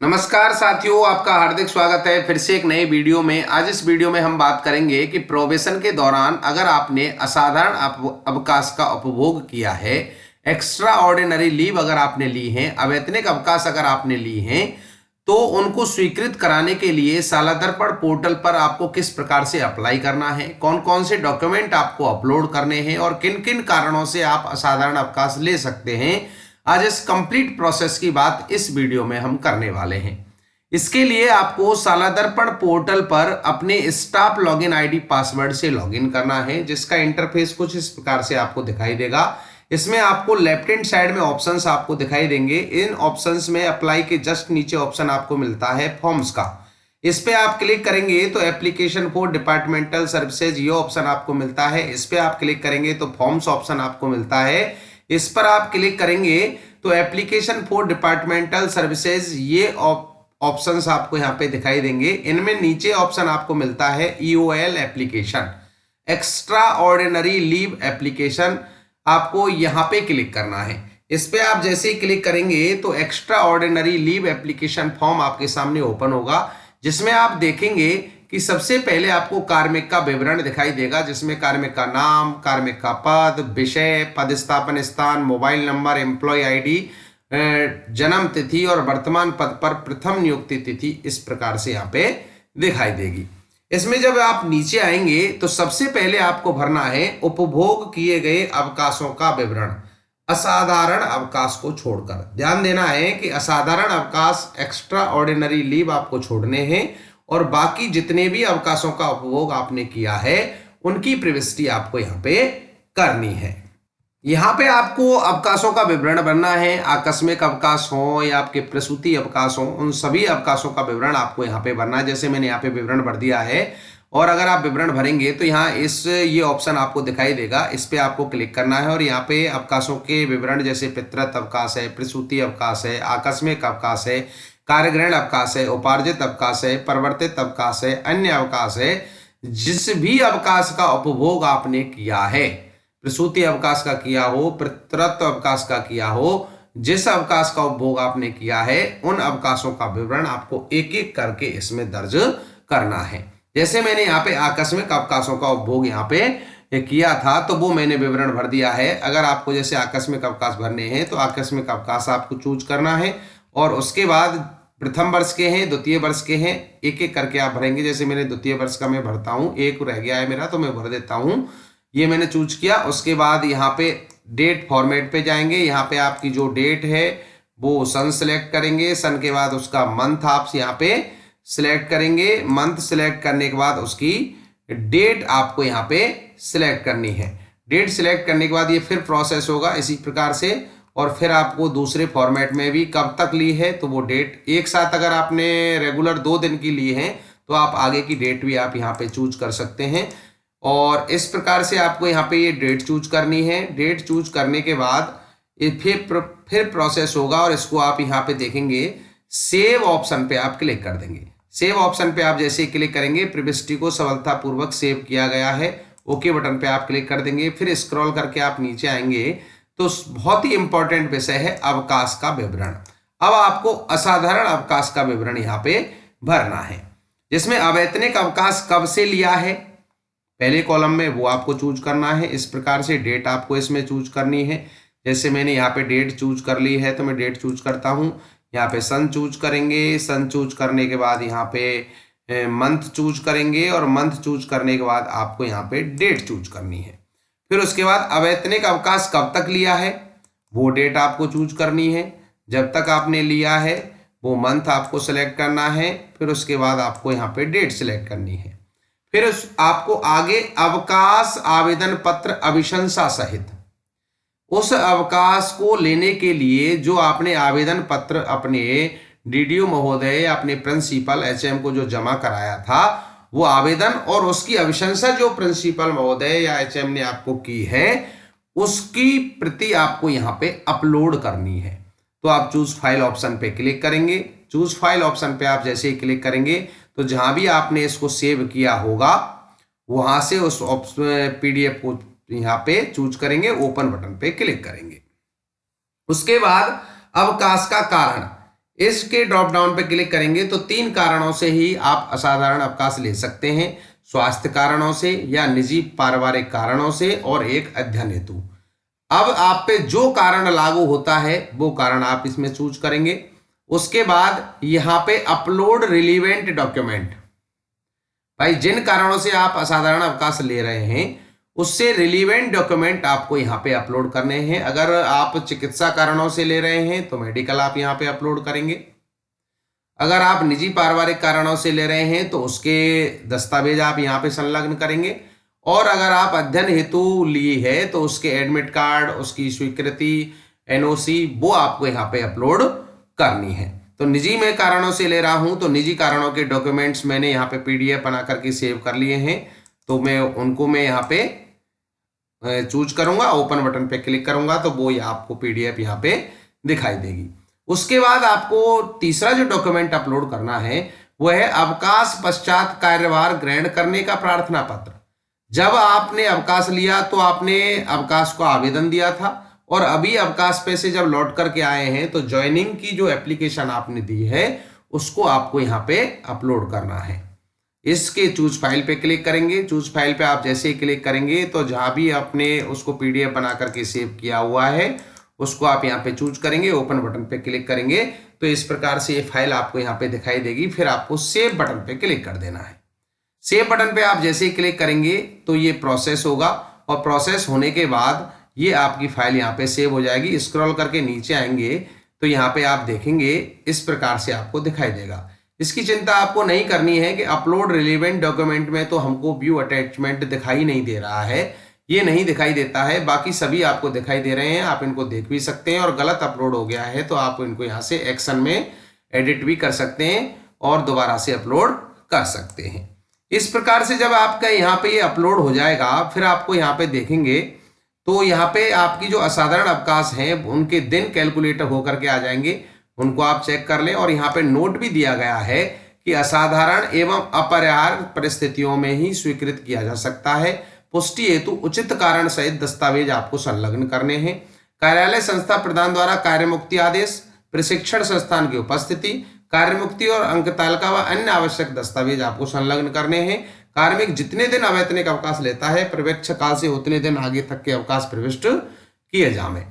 नमस्कार साथियों, आपका हार्दिक स्वागत है फिर से एक नए वीडियो में। आज इस वीडियो में हम बात करेंगे कि प्रोबेशन के दौरान अगर आपने असाधारण अवकाश का उपभोग किया है, एक्स्ट्रा ऑर्डिनरी लीव अगर आपने ली है, अवैतनिक अवकाश अगर आपने ली हैं, तो उनको स्वीकृत कराने के लिए सालादर्पण पोर्टल पर आपको किस प्रकार से अप्लाई करना है, कौन कौन से डॉक्यूमेंट आपको अपलोड करने हैं और किन किन कारणों से आप असाधारण अवकाश ले सकते हैं। आज इस कंप्लीट प्रोसेस की बात इस वीडियो में हम करने वाले हैं। इसके लिए आपको सालादर्पण पोर्टल पर अपने स्टाफ लॉगिन आईडी पासवर्ड से लॉगिन करना है, जिसका इंटरफेस कुछ इस प्रकार से आपको दिखाई देगा। इसमें आपको लेफ्ट हैंड साइड में ऑप्शंस आपको दिखाई देंगे। इन ऑप्शंस में अप्लाई के जस्ट नीचे ऑप्शन आपको मिलता है फॉर्म्स का। इस पे आप क्लिक करेंगे तो एप्लीकेशन फॉर डिपार्टमेंटल सर्विसेज ये ऑप्शन आपको मिलता है। इस पे आप क्लिक करेंगे तो फॉर्म्स ऑप्शन आपको मिलता है। इस पर आप क्लिक करेंगे तो एप्लीकेशन फॉर डिपार्टमेंटल सर्विसेज ये ऑप्शंस आपको यहाँ पे दिखाई देंगे। इनमें नीचे ऑप्शन आपको मिलता है EOL application, extra ordinary leave application. आपको यहाँ पे क्लिक करना है। इस पे आप जैसे ही क्लिक करेंगे तो extra ordinary leave application form आपके सामने ओपन होगा, जिसमें आप देखेंगे कि सबसे पहले आपको कार्मिक का विवरण दिखाई देगा, जिसमें कार्मिक का नाम, कार्मिक का पद, विषय, पदस्थापन स्थान, मोबाइल नंबर, एम्प्लॉय आईडी, जन्म तिथि और वर्तमान पद पर प्रथम नियुक्ति तिथि इस प्रकार से यहाँ पे दिखाई देगी। इसमें जब आप नीचे आएंगे तो सबसे पहले आपको भरना है उपभोग किए गए अवकाशों का विवरण, असाधारण अवकाश को छोड़कर। ध्यान देना है कि असाधारण अवकाश, एक्स्ट्रा ऑर्डिनरी लीव आपको छोड़ने हैं और बाकी जितने भी अवकाशों का उपभोग आपने किया है उनकी प्रविष्टि आपको यहाँ पे करनी है। यहाँ पे आपको अवकाशों का विवरण भरना है। आकस्मिक अवकाश हो या आपके प्रसूति अवकाश हो, उन सभी अवकाशों का विवरण आपको यहाँ पे भरना है। जैसे मैंने यहाँ पे विवरण भर दिया है और अगर आप विवरण भरेंगे तो यहाँ ये ऑप्शन आपको दिखाई देगा। इस पे आपको क्लिक करना है और यहाँ पे अवकाशों के विवरण जैसे पितृत्व अवकाश है, प्रसूति अवकाश है, आकस्मिक अवकाश है, कार्यग्रहण अवकाश है, उपार्जित अवकाश है, परिवर्तित अवकाश है, अन्य अवकाश है। जिस भी अवकाश का उपभोग आपने किया है, प्रसूति अवकाश का किया हो, पितृत्व अवकाश का किया हो, जिस अवकाश का उपभोग आपने किया है उन अवकाशों का विवरण आपको एक एक करके इसमें दर्ज करना है। जैसे मैंने यहाँ पे आकस्मिक अवकाशों का उपभोग यहाँ पे किया था तो वो मैंने विवरण भर दिया है। अगर आपको जैसे आकस्मिक अवकाश भरने हैं तो आकस्मिक अवकाश आपको चूज करना है और उसके बाद प्रथम वर्ष के हैं, द्वितीय वर्ष के हैं, एक एक करके आप भरेंगे। जैसे मैंने द्वितीय वर्ष का मैं भरता हूँ, एक रह गया है मेरा तो मैं भर देता हूँ। ये मैंने चूज किया। उसके बाद यहाँ पे डेट फॉर्मेट पे जाएंगे। यहाँ पे आपकी जो डेट है वो सन सिलेक्ट करेंगे। सन के बाद उसका मंथ आप यहाँ पे सिलेक्ट करेंगे। मंथ सिलेक्ट करने के बाद उसकी डेट आपको यहाँ पे सिलेक्ट करनी है। डेट सिलेक्ट करने के बाद ये फिर प्रोसेस होगा इसी प्रकार से और फिर आपको दूसरे फॉर्मेट में भी कब तक ली है तो वो डेट एक साथ, अगर आपने रेगुलर 2 दिन की ली है तो आप आगे की डेट भी आप यहाँ पे चूज कर सकते हैं। और इस प्रकार से आपको यहाँ पे ये डेट चूज करनी है। डेट चूज करने के बाद ये फिर प्रोसेस होगा और इसको आप यहाँ पे देखेंगे सेव ऑप्शन पे आप क्लिक कर देंगे। सेव ऑप्शन पे आप जैसे ही क्लिक करेंगे प्रविष्टि को सफलतापूर्वक सेव किया गया है। ओके बटन पे आप क्लिक कर देंगे। फिर स्क्रॉल करके आप नीचे आएंगे तो बहुत ही इंपॉर्टेंट विषय है अवकाश का विवरण। अब आपको असाधारण अवकाश का विवरण यहाँ पे भरना है, जिसमें अवैतनिक अवकाश कब से लिया है पहले कॉलम में वो आपको चूज करना है। इस प्रकार से डेट आपको इसमें चूज करनी है। जैसे मैंने यहाँ पे डेट चूज कर ली है तो मैं डेट चूज करता हूँ। यहाँ पे सन चूज करेंगे। सन चूज करने के बाद यहाँ पे मंथ चूज करेंगे और मंथ चूज करने के बाद आपको यहाँ पे डेट चूज करनी है। फिर उसके बाद अवैतनिक अवकाश कब तक लिया है वो डेट आपको चूज करनी है। जब तक आपने लिया है वो मंथ आपको सिलेक्ट करना है। फिर उसके बाद आपको यहाँ पे डेट सिलेक्ट करनी है। फिर आपको आगे अवकाश आवेदन पत्र अभिशंसा सहित उस अवकाश को लेने के लिए जो आपने आवेदन पत्र अपने डीडीओ महोदय या अपने प्रिंसिपल एचएम को जो जमा कराया था वो आवेदन और उसकी अभिशंसा जो प्रिंसिपल महोदय या एचएम ने आपको की है उसकी प्रति आपको यहाँ पे अपलोड करनी है। तो आप चूज फाइल ऑप्शन पे क्लिक करेंगे। चूज फाइल ऑप्शन पे आप जैसे ही क्लिक करेंगे तो जहां भी आपने इसको सेव किया होगा वहां से उस पीडीएफ को यहाँ पे चूज करेंगे, ओपन बटन पे क्लिक करेंगे। उसके बाद अवकाश का कारण, इसके ड्रॉप डाउन पे क्लिक करेंगे तो 3 कारणों से ही आप असाधारण अवकाश ले सकते हैं, स्वास्थ्य कारणों से या निजी पारिवारिक कारणों से और एक अध्ययन हेतु। अब आप पे जो कारण लागू होता है वो कारण आप इसमें चूज करेंगे। उसके बाद यहां पे अपलोड रिलीवेंट डॉक्यूमेंट, भाई जिन कारणों से आप असाधारण अवकाश ले रहे हैं उससे रिलीवेंट डॉक्यूमेंट आपको यहाँ पे अपलोड करने हैं। अगर आप चिकित्सा कारणों से ले रहे हैं तो मेडिकल आप यहाँ पे अपलोड करेंगे। अगर आप निजी पारिवारिक कारणों से ले रहे हैं तो उसके दस्तावेज आप यहाँ पे संलग्न करेंगे। और अगर आप अध्ययन हेतु लिए है तो उसके एडमिट कार्ड, उसकी स्वीकृति, एनओसी वो आपको यहाँ पे अपलोड करनी है। तो निजी में कारणों से ले रहा हूं तो निजी कारणों के डॉक्यूमेंट्स मैंने यहाँ पे पीडीएफ बना करके सेव कर लिए हैं, तो मैं उनको यहाँ पे चूज करूंगा, ओपन बटन पे क्लिक करूंगा तो वो आपको पीडीएफ यहाँ पे दिखाई देगी। उसके बाद आपको तीसरा जो डॉक्यूमेंट अपलोड करना है वो है अवकाश पश्चात कार्यभार ग्रहण करने का प्रार्थना पत्र। जब आपने अवकाश लिया तो आपने अवकाश को आवेदन दिया था और अभी अवकाश पे से जब लौट करके आए हैं तो ज्वाइनिंग की जो एप्लीकेशन आपने दी है उसको आपको यहाँ पे अपलोड करना है। इसके चूज फाइल पे क्लिक करेंगे। चूज फाइल पे आप जैसे ही क्लिक करेंगे तो जहां भी आपने उसको पीडीएफ बना करके सेव किया हुआ है उसको आप यहाँ पे चूज करेंगे, ओपन बटन पे क्लिक करेंगे तो इस प्रकार से ये फाइल आपको यहाँ पे दिखाई देगी। फिर आपको सेव बटन पे क्लिक कर देना है। सेव बटन पे आप जैसे ही क्लिक करेंगे तो ये प्रोसेस होगा और प्रोसेस होने के बाद ये आपकी फाइल यहाँ पे सेव हो जाएगी। स्क्रॉल करके नीचे आएंगे तो यहाँ पे आप देखेंगे इस प्रकार से आपको दिखाई देगा। इसकी चिंता आपको नहीं करनी है कि अपलोड रिलेवेंट डॉक्यूमेंट में तो हमको व्यू अटैचमेंट दिखाई नहीं दे रहा है, ये नहीं दिखाई देता है, बाकी सभी आपको दिखाई दे रहे हैं। आप इनको देख भी सकते हैं और गलत अपलोड हो गया है तो आप इनको यहाँ से एक्शन में एडिट भी कर सकते हैं और दोबारा से अपलोड कर सकते हैं। इस प्रकार से जब आपका यहाँ पे ये अपलोड हो जाएगा फिर आपको यहाँ पे देखेंगे तो यहाँ पे आपकी जो असाधारण अवकाश हैं उनके दिन कैलकुलेटर होकर के आ जाएंगे, उनको आप चेक कर लें। और यहाँ पे नोट भी दिया गया है कि असाधारण एवं अपरिहार्य परिस्थितियों में ही स्वीकृत किया जा सकता है। पुष्टि हेतु उचित कारण सहित दस्तावेज आपको संलग्न करने हैं। कार्यालय संस्था प्रधान द्वारा कार्यमुक्ति आदेश, प्रशिक्षण संस्थान की उपस्थिति, कार्यमुक्ति और अंक तालिका व अन्य आवश्यक दस्तावेज आपको संलग्न करने हैं। कार्मिक जितने दिन अवैतनिक अवकाश लेता है प्रवेक्ष काल से उतने दिन आगे तक के अवकाश प्रविष्ट किए जाए।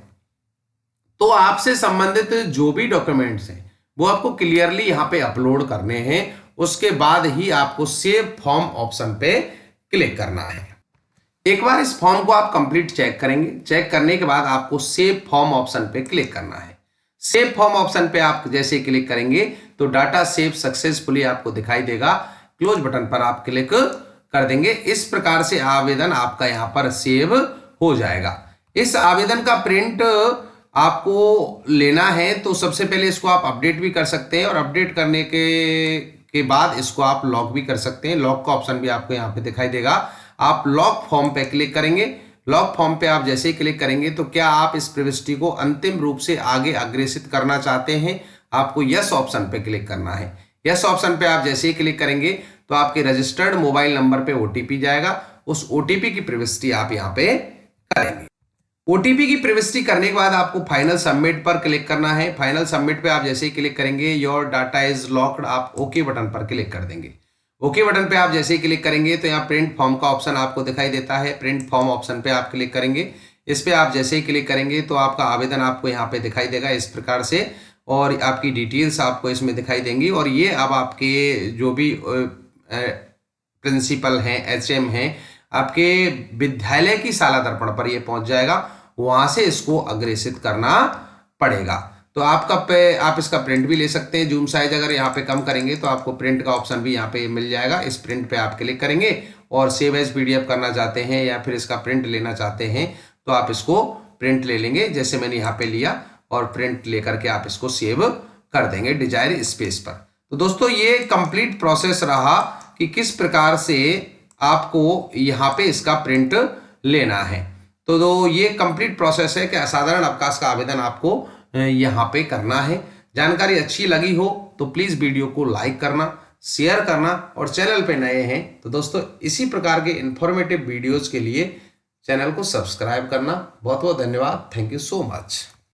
तो आपसे संबंधित जो भी डॉक्यूमेंट्स हैं वो आपको क्लियरली यहाँ पे अपलोड करने हैं। उसके बाद ही आपको सेव फॉर्म ऑप्शन पे क्लिक करना है। एक बार इस फॉर्म को आप कंप्लीट चेक करेंगे, चेक करने के बाद आपको सेव फॉर्म ऑप्शन पे क्लिक करना है। सेव फॉर्म ऑप्शन पे आप जैसे क्लिक करेंगे तो डाटा सेव सक्सेसफुली आपको दिखाई देगा। क्लोज बटन पर आप क्लिक कर देंगे। इस प्रकार से आवेदन आपका यहाँ पर सेव हो जाएगा। इस आवेदन का प्रिंट आपको लेना है तो सबसे पहले इसको आप अपडेट भी कर सकते हैं और अपडेट करने के बाद इसको आप लॉक भी कर सकते हैं। लॉक का ऑप्शन भी आपको यहाँ पे दिखाई देगा। आप लॉक फॉर्म पे क्लिक करेंगे। लॉक फॉर्म पे आप जैसे ही क्लिक करेंगे तो क्या आप इस प्रविष्टि को अंतिम रूप से आगे अग्रेसित करना चाहते हैं, आपको यस ऑप्शन पे क्लिक करना है। यस ऑप्शन पे आप जैसे ही क्लिक करेंगे तो आपके रजिस्टर्ड मोबाइल नंबर पे ओटीपी जाएगा। उस ओटीपी की प्रविष्टि आप यहाँ पे करेंगे। ओटीपी की प्रविष्टि करने के बाद आपको फाइनल सबमिट पर क्लिक करना है। फाइनल सबमिट पे आप जैसे ही क्लिक करेंगे योर डाटा इज लॉक्ड, आप ओके बटन पर क्लिक कर देंगे। ओके बटन पे आप जैसे ही क्लिक करेंगे तो यहाँ प्रिंट फॉर्म का ऑप्शन आपको दिखाई देता है। प्रिंट फॉर्म ऑप्शन पे आप क्लिक करेंगे। इस पे आप जैसे ही क्लिक करेंगे तो आपका आवेदन आपको यहाँ पे दिखाई देगा इस प्रकार से और आपकी डिटेल्स आपको इसमें दिखाई देंगी। और ये अब आपके जो भी प्रिंसिपल हैं, एचएम हैं, आपके विद्यालय की शाला दर्पण पर ये पहुंच जाएगा। वहां से इसको अग्रेसित करना पड़ेगा। तो आप इसका प्रिंट भी ले सकते हैं। जूम साइज अगर यहाँ पे कम करेंगे तो आपको प्रिंट का ऑप्शन भी यहाँ पे मिल जाएगा। इस प्रिंट पे आप क्लिक करेंगे और सेव एज पीडीएफ करना चाहते हैं या फिर इसका प्रिंट लेना चाहते हैं तो आप इसको प्रिंट ले लेंगे, जैसे मैंने यहाँ पे लिया और प्रिंट लेकर के आप इसको सेव कर देंगे डिजायर स्पेस पर। तो दोस्तों ये कंप्लीट प्रोसेस रहा कि किस प्रकार से आपको यहाँ पे इसका प्रिंट लेना है। तो ये कंप्लीट प्रोसेस है कि असाधारण अवकाश का आवेदन आपको यहाँ पे करना है। जानकारी अच्छी लगी हो तो प्लीज वीडियो को लाइक करना, शेयर करना और चैनल पे नए हैं तो दोस्तों इसी प्रकार के इंफॉर्मेटिव वीडियोस के लिए चैनल को सब्सक्राइब करना। बहुत बहुत धन्यवाद। Thank you so much.